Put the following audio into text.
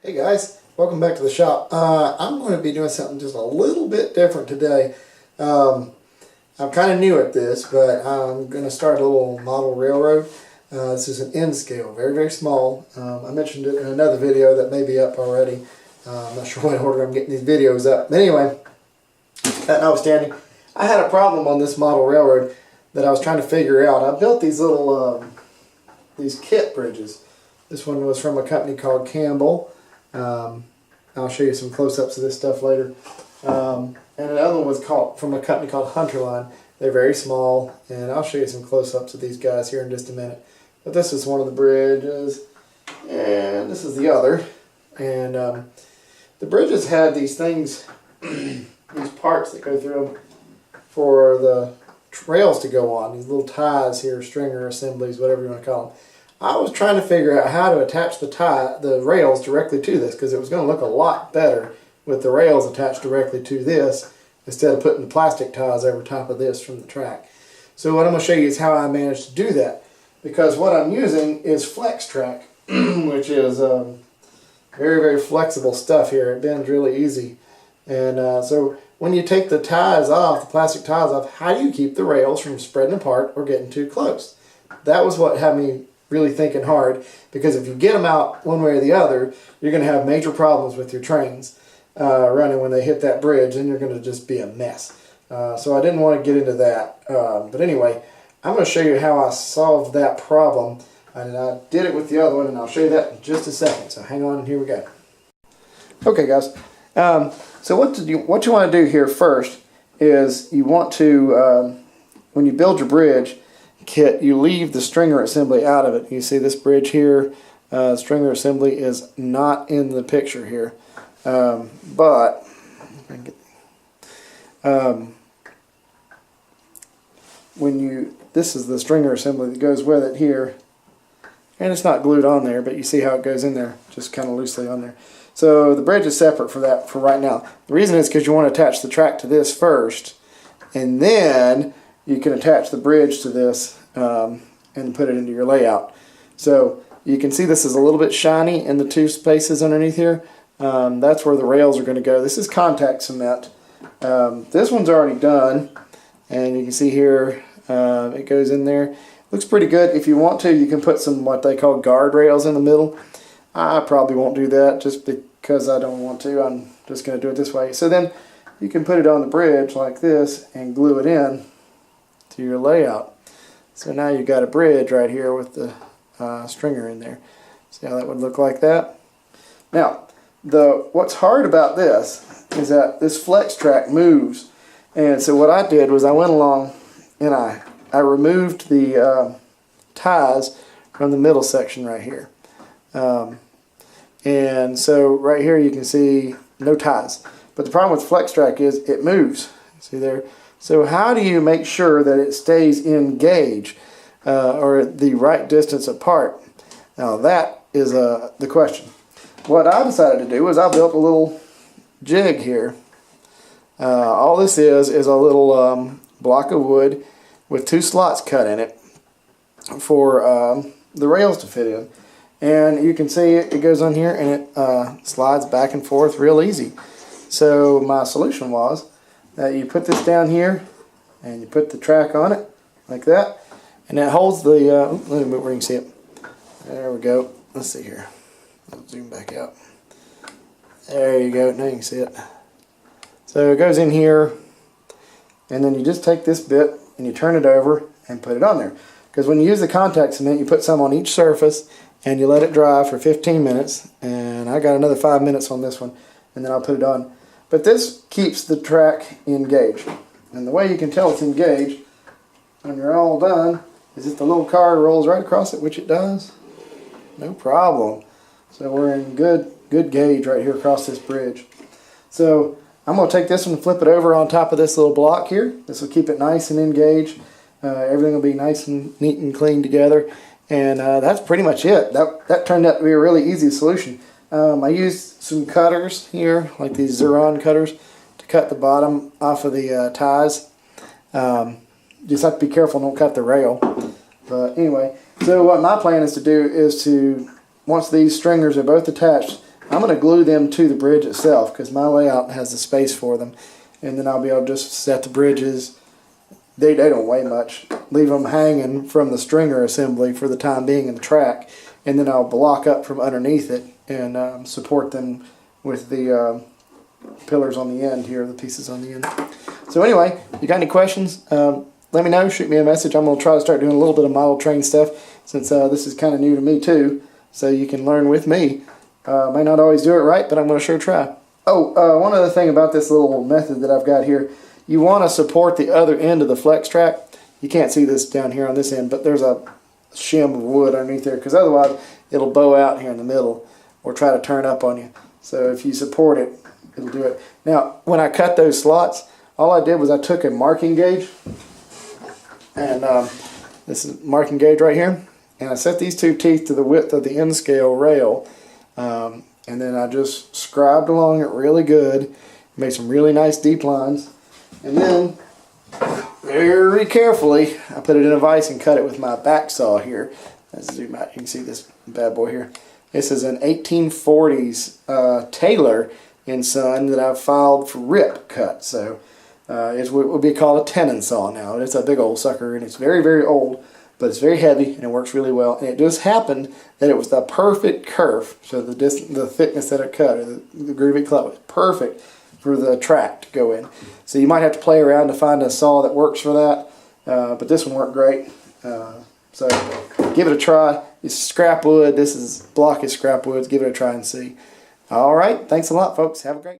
Hey guys, welcome back to the shop. I'm going to be doing something just a little bit different today. I'm kind of new at this, but I'm going to start a little model railroad. This is an N scale, very, very small. I mentioned it in another video that may be up already. I'm not sure what order I'm getting these videos up. But anyway, that notwithstanding, I had a problem on this model railroad that I was trying to figure out. I built these little, these kit bridges. This one was from a company called Campbell. I'll show you some close-ups of this stuff later. And another one was from a company called Hunterline. They're very small, and I'll show you some close-ups of these guys here in just a minute. But this is one of the bridges, and this is the other. And the bridges had these things, these parts that go through them for the rails to go on. These little ties here, stringer assemblies, whatever you want to call them. I was trying to figure out how to attach the rails directly to this, because it was going to look a lot better with the rails attached directly to this instead of putting the plastic ties over top of this from the track. So what I'm going to show you is how I managed to do that, because what I'm using is flex track, which is very, very flexible stuff here. It bends really easy. And so when you take the ties off, the plastic ties off, how do you keep the rails from spreading apart or getting too close? That was what had me really thinking hard, because if you get them out one way or the other, you're going to have major problems with your trains running when they hit that bridge, and you're going to just be a mess. So I didn't want to get into that. But anyway, I'm going to show you how I solved that problem, and I did it with the other one, and I'll show you that in just a second. So hang on, and here we go. Okay, guys. So what you want to do here first is you want to, when you build your bridge kit, you leave the stringer assembly out of it. You see this bridge here, stringer assembly is not in the picture here. But this is the stringer assembly that goes with it here, and it's not glued on there, but you see how it goes in there, just kind of loosely on there. So the bridge is separate for that for right now. The reason is because you want to attach the track to this first, and then you can attach the bridge to this and put it into your layout. So you can see this is a little bit shiny in the two spaces underneath here. That's where the rails are going to go. This is contact cement. This one's already done, and you can see here it goes in there. Looks pretty good. If you want to, you can put some what they call guard rails in the middle. I probably won't do that just because I don't want to. I'm just going to do it this way. So then you can put it on the bridge like this and glue it in to your layout. So now you've got a bridge right here with the stringer in there. See how that would look like that? Now, what's hard about this is that this flex track moves. And so what I did was I went along and I removed the ties from the middle section right here. And so right here you can see no ties. But the problem with flex track is it moves. See there? So how do you make sure that it stays in gauge or the right distance apart? Now that is the question. What I decided to do was I built a little jig here. All this is a little block of wood with two slots cut in it for the rails to fit in. And you can see it goes on here and it slides back and forth real easy. So my solution was that you put this down here and you put the track on it like that, and that holds the let me move where you can see it. There we go. Let's see here. I'll zoom back out. There you go. Now you can see it. So it goes in here, and then you just take this bit and you turn it over and put it on there. Because when you use the contact cement, you put some on each surface and you let it dry for 15 minutes, and I got another 5 minutes on this one, and then I'll put it on. But this keeps the track engaged. And the way you can tell it's engaged when you're all done is if the little car rolls right across it, which it does, no problem. So we're in good gauge right here across this bridge. So I'm going to take this one and flip it over on top of this little block here. This will keep it nice and engaged. Everything will be nice and neat and clean together. And that's pretty much it. That turned out to be a really easy solution. I used some cutters here, like these Xuron cutters, to cut the bottom off of the ties. Just have to be careful, don't cut the rail. But anyway, so what my plan is to do is to, once these stringers are both attached, I'm going to glue them to the bridge itself because my layout has the space for them. And then I'll be able to just set the bridges. They don't weigh much. Leave them hanging from the stringer assembly for the time being in the track. And then I'll block up from underneath it and support them with the pillars on the end here, the pieces on the end. So anyway, you got any questions? Let me know. Shoot me a message. I'm going to try to start doing a little bit of model train stuff since this is kind of new to me too. So you can learn with me. May not always do it right, but I'm going to sure try. Oh, one other thing about this little method that I've got here. You want to support the other end of the flex track. You can't see this down here on this end, but there's a shim of wood underneath there because otherwise it'll bow out here in the middle or try to turn up on you. So if you support it, it'll do it. Now, when I cut those slots, all I did was I took a marking gauge, and this is marking gauge right here, and I set these two teeth to the width of the end scale rail, and then I just scribed along it really good, made some really nice deep lines, and then very carefully I put it in a vise and cut it with my back saw here. Let's zoom out. You can see this bad boy here. This is an 1840s Taylor & Son that I've filed for rip cut. So it would be called a tenon saw now. It's a big old sucker, and it's very, very old, but it's very heavy and it works really well. And it just happened that it was the perfect kerf, so the thickness that it cut, or the groove it cut was perfect for the track to go in. So you might have to play around to find a saw that works for that, but this one worked great. So give it a try. It's scrap wood. This is block is scrap wood. Give it a try and see. All right. Thanks a lot, folks. Have a great